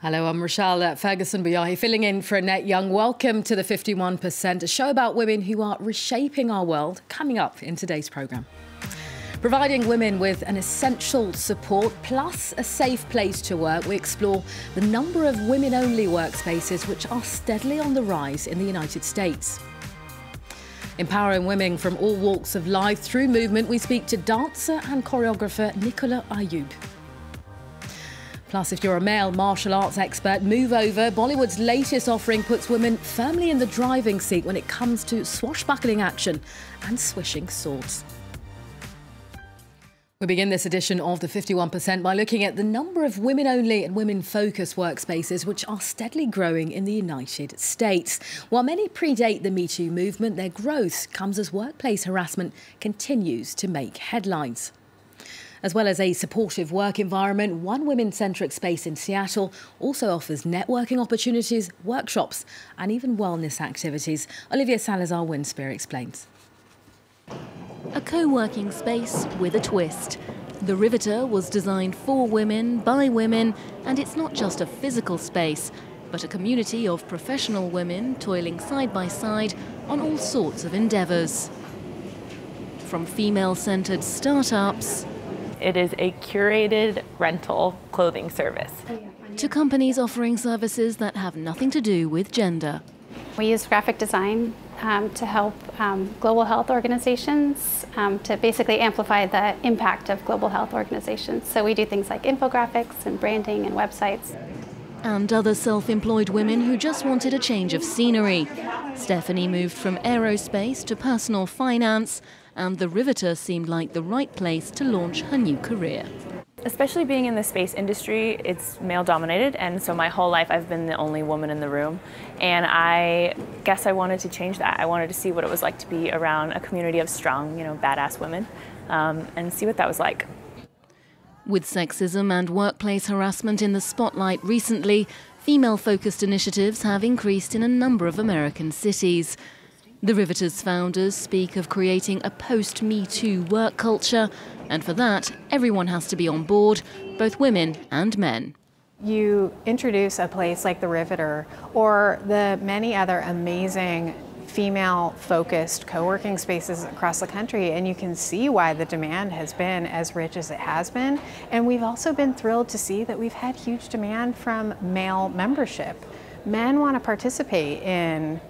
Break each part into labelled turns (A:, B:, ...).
A: Hello, I'm Rochelle Ferguson Bouyahi, filling in for Annette Young. Welcome to the 51%, a show about women who are reshaping our world, coming up in today's programme. Providing women with an essential support plus a safe place to work, we explore the number of women-only workspaces which are steadily on the rise in the United States. Empowering women from all walks of life through movement, we speak to dancer and choreographer Nicola Ayoub. Plus, if you're a male martial arts expert, move over. Bollywood's latest offering puts women firmly in the driving seat when it comes to swashbuckling action and swishing swords. We begin this edition of the 51% by looking at the number of women-only and women-focused workspaces which are steadily growing in the United States. While many predate the Me Too movement, their growth comes as workplace harassment continues to make headlines. As well as a supportive work environment, one women-centric space in Seattle also offers networking opportunities, workshops and even wellness activities. Olivia Salazar-Winspear explains.
B: A co-working space with a twist. The Riveter was designed for women, by women, and it's not just a physical space, but a community of professional women toiling side by side on all sorts of endeavours. From female-centred startups
C: it is a curated rental clothing service,
B: to companies offering services that have nothing to do with gender.
D: We use graphic design to help global health organizations to basically amplify the impact of global health organizations. So we do things like infographics and branding and websites.
B: And other self-employed women who just wanted a change of scenery. Stephanie moved from aerospace to personal finance, and the Riveter seemed like the right place to launch her new career.
C: Especially being in the space industry, it's male-dominated, and so my whole life I've been the only woman in the room. And I guess I wanted to change that. I wanted to see what it was like to be around a community of strong, badass women, and see what that was like.
B: With sexism and workplace harassment in the spotlight recently, female-focused initiatives have increased in a number of American cities. The Riveter's founders speak of creating a post-Me Too work culture, and for that, everyone has to be on board, both women and men.
E: You introduce a place like the Riveter or the many other amazing female-focused co-working spaces across the country, and you can see why the demand has been as rich as it has been. And we've also been thrilled to see that we've had huge demand from male membership. Men want to participate in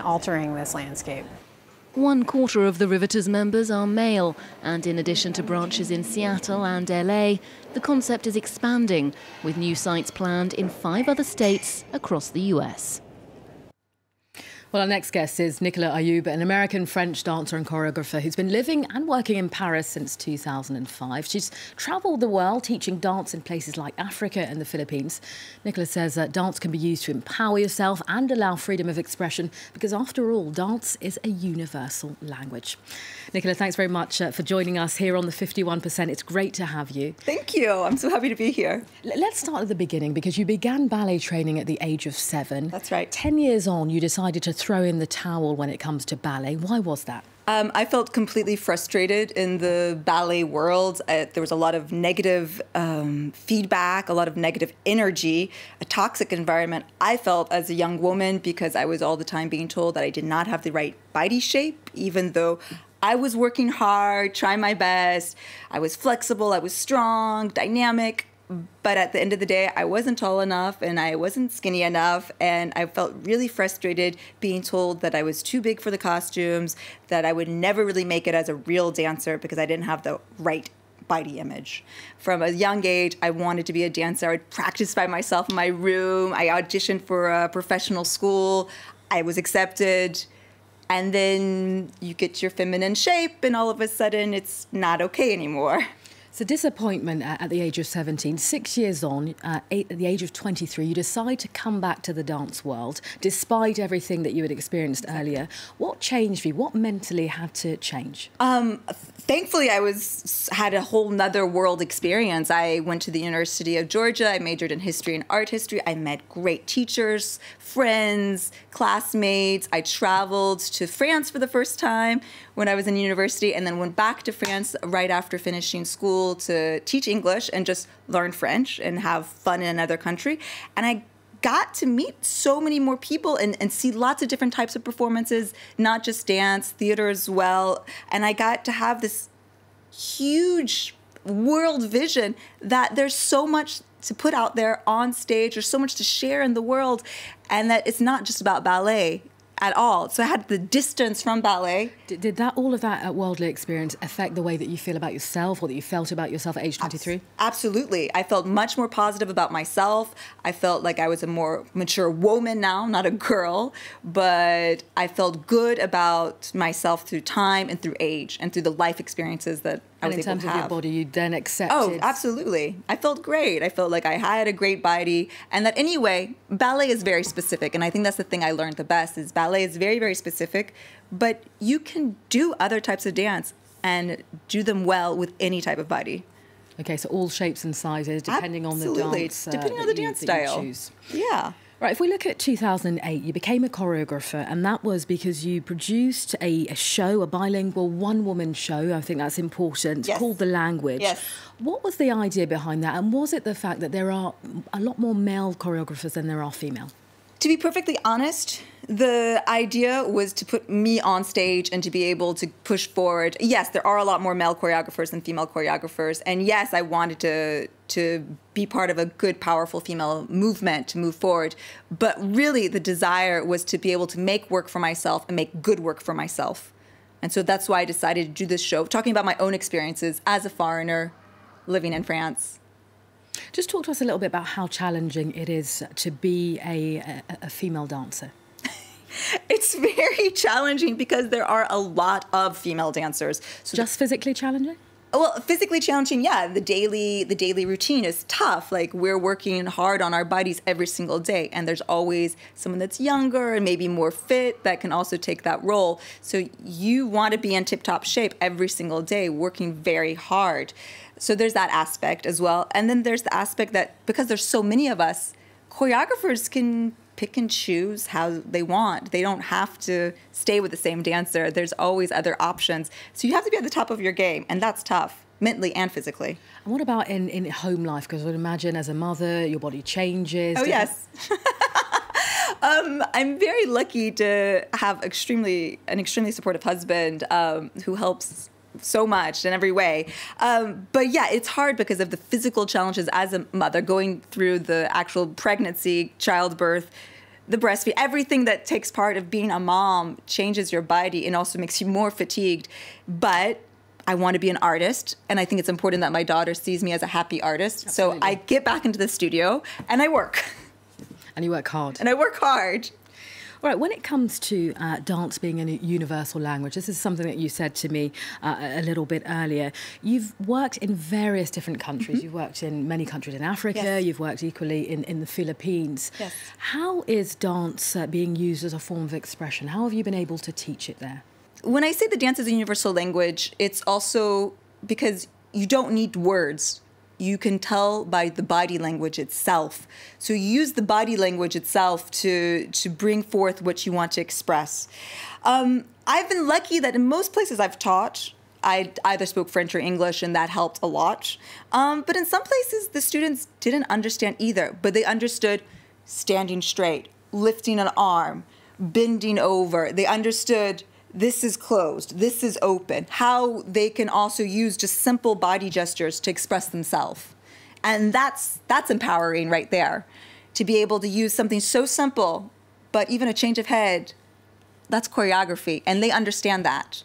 E: altering this landscape.
B: 1/4 of the Riveter's members are male, and in addition to branches in Seattle and LA, the concept is expanding, with new sites planned in 5 other states across the US.
A: Well, our next guest is Nicola Ayoub, an American-French dancer and choreographer who's been living and working in Paris since 2005. She's travelled the world teaching dance in places like Africa and the Philippines. Nicola says that dance can be used to empower yourself and allow freedom of expression because, after all, dance is a universal language. Nicola, thanks very much for joining us here on the 51%. It's great to have you.
F: Thank you. I'm so happy to be here.
A: Let's start at the beginning, because you began ballet training at the age of 7.
F: That's right.
A: 10 years on, you decided to throw in the towel when it comes to ballet. Why was that?
F: I felt completely frustrated in the ballet world. There was a lot of negative feedback, a lot of negative energy, a toxic environment. I felt as a young woman because I was all the time being told that I did not have the right body shape, even though I was working hard, trying my best. I was flexible, I was strong, dynamic. But at the end of the day, I wasn't tall enough and I wasn't skinny enough, and I felt really frustrated being told that I was too big for the costumes, that I would never really make it as a real dancer because I didn't have the right body image. From a young age, I wanted to be a dancer. I would practice by myself in my room. I auditioned for a professional school. I was accepted. And then you get your feminine shape and all of a sudden it's not okay anymore.
A: So disappointment at the age of 17, 6 years on, at the age of 23, you decide to come back to the dance world, despite everything that you had experienced earlier. What changed for you? What mentally had to change?
F: thankfully, I had a whole nother world experience. I went to the University of Georgia. I majored in history and art history. I met great teachers, friends, classmates. I traveled to France for the first time when I was in university, and then went back to France right after finishing school to teach English and just learn French and have fun in another country. And I got to meet so many more people and see lots of different types of performances, not just dance, theater as well. And I got to have this huge world vision that there's so much to put out there on stage, there's so much to share in the world, and that it's not just about ballet at all. So I had the distance from ballet.
A: Did all of that worldly experience affect the way that you feel about yourself, or that you felt about yourself at age 23?
F: Absolutely. I felt much more positive about myself. I felt like I was a more mature woman now, not a girl, but I felt good about myself through time and through age and through the life experiences that I was able to have.
A: And in terms of your body, you then accepted...
F: Oh, absolutely. I felt great. I felt like I had a great body, and that anyway, ballet is very specific, and I think that's the thing I learned the best, is ballet is very, very specific, but you can do other types of dance and do them well with any type of body.
A: Okay, so all shapes and sizes, depending on the dance.
F: Depending on the dance style.
A: You choose.
F: Yeah.
A: Right, if we look at 2008, you became a choreographer, and that was because you produced a show, a bilingual one-woman show, I think that's important,
F: Yes.
A: called The Language.
F: Yes.
A: What was the idea behind that, and was it the fact that there are a lot more male choreographers than there are female?
F: To be perfectly honest, the idea was to put me on stage and to be able to push forward. Yes, there are a lot more male choreographers than female choreographers. And yes, I wanted to be part of a good, powerful female movement to move forward. But really, the desire was to be able to make work for myself and make good work for myself. And so that's why I decided to do this show, talking about my own experiences as a foreigner living in France.
A: Just talk to us a little bit about how challenging it is to be a female dancer.
F: It's very challenging because there are a lot of female dancers. So
A: just physically challenging?
F: Well, physically challenging, yeah. The daily routine is tough. Like, we're working hard on our bodies every single day, and there's always someone that's younger and maybe more fit that can also take that role. So you want to be in tip-top shape every single day, working very hard. So there's that aspect as well. And then there's the aspect that because there's so many of us, choreographers can pick and choose how they want. They don't have to stay with the same dancer. There's always other options. So you have to be at the top of your game, and that's tough, mentally and physically. And
A: what about in home life? Because I would imagine as a mother, your body changes.
F: Oh, yes. I'm very lucky to have an extremely supportive husband who helps so much in every way. But yeah, it's hard because of the physical challenges as a mother, going through the actual pregnancy, childbirth, the breastfeed, everything that takes part of being a mom changes your body and also makes you more fatigued. But I want to be an artist, and I think it's important that my daughter sees me as a happy artist. Absolutely. So I get back into the studio and I work.
A: And you work hard.
F: And I work hard.
A: All right, when it comes to dance being a universal language, this is something that you said to me a little bit earlier. You've worked in various different countries. Mm-hmm. You've worked in many countries in Africa. Yes. You've worked equally in the Philippines.
F: Yes.
A: How is dance being used as a form of expression? How have you been able to teach it there?
F: When I say the dance is a universal language, it's also because you don't need words. You can tell by the body language itself. So you use the body language itself to bring forth what you want to express. I've been lucky that in most places I've taught, I either spoke French or English, and that helped a lot. But in some places, the students didn't understand either, but they understood standing straight, lifting an arm, bending over. They understood this is closed, this is open, how they can also use just simple body gestures to express themselves. And that's empowering right there, to be able to use something so simple, but even a change of head, that's choreography, and they understand that.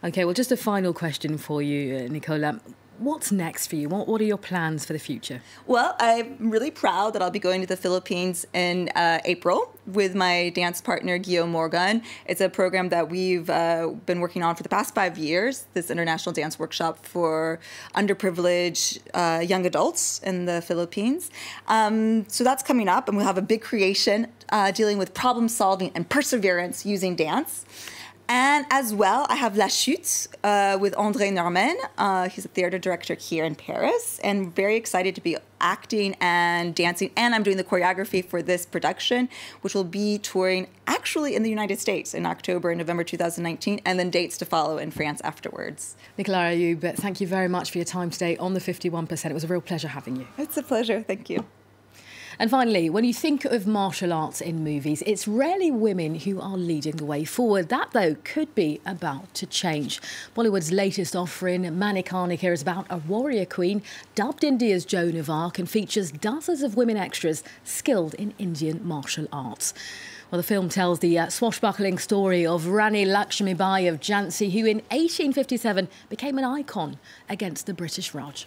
A: Okay, well, just a final question for you, Nicola. What's next for you? What are your plans for the future?
F: Well, I'm really proud that I'll be going to the Philippines in April with my dance partner, Guillaume Morgan. It's a program that we've been working on for the past 5 years, this international dance workshop for underprivileged young adults in the Philippines. So that's coming up, and we'll have a big creation dealing with problem solving and perseverance using dance. And as well, I have La Chute with André Norman. He's a theater director here in Paris, and very excited to be acting and dancing. And I'm doing the choreography for this production, which will be touring actually in the United States in October and November 2019, and then dates to follow in France afterwards.
A: Nicola Ayoub, thank you very much for your time today on the 51%. It was a real pleasure having you.
F: It's a pleasure. Thank you.
A: And finally, when you think of martial arts in movies, it's rarely women who are leading the way forward. That, though, could be about to change. Bollywood's latest offering, Manikarnika, is about a warrior queen dubbed India's Joan of Arc and features dozens of women extras skilled in Indian martial arts. Well, the film tells the swashbuckling story of Rani Lakshmi Bai of Jhansi, who in 1857 became an icon against the British Raj.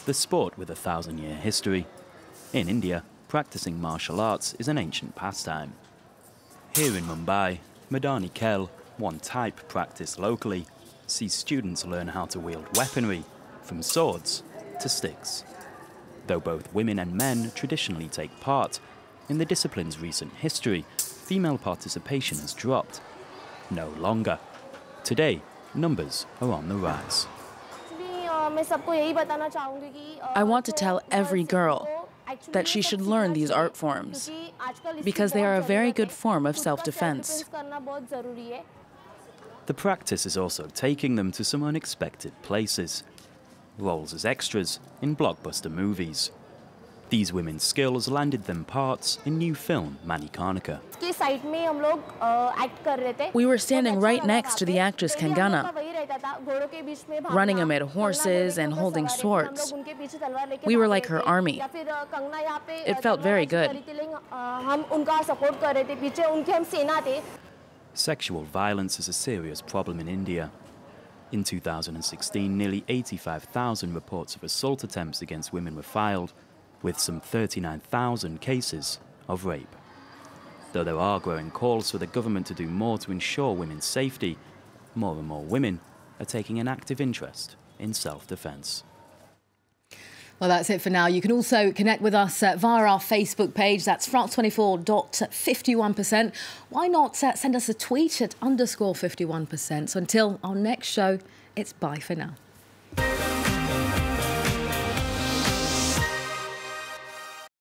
G: The sport with a 1,000-year history. In India, practicing martial arts is an ancient pastime. Here in Mumbai, Madani Khel, one type practiced locally, sees students learn how to wield weaponry, from swords to sticks. Though both women and men traditionally take part, in the discipline's recent history, female participation has dropped. No longer. Today, numbers are on the rise.
H: I want to tell every girl that she should learn these art forms because they are a very good form of self-defense.
G: The practice is also taking them to some unexpected places. Roles as extras in blockbuster movies. These women's skills landed them parts in new film Manikarnika.
H: We were standing right next to the actress Kangana, running amid horses and holding swords. We were like her army. It felt very good.
G: Sexual violence is a serious problem in India. In 2016, nearly 85,000 reports of assault attempts against women were filed, with some 39,000 cases of rape. Though there are growing calls for the government to do more to ensure women's safety, more and more women are taking an active interest in self-defense.
A: Well, that's it for now. You can also connect with us via our Facebook page. That's France24.51%. Why not send us a tweet at _51%. So until our next show, it's bye for now.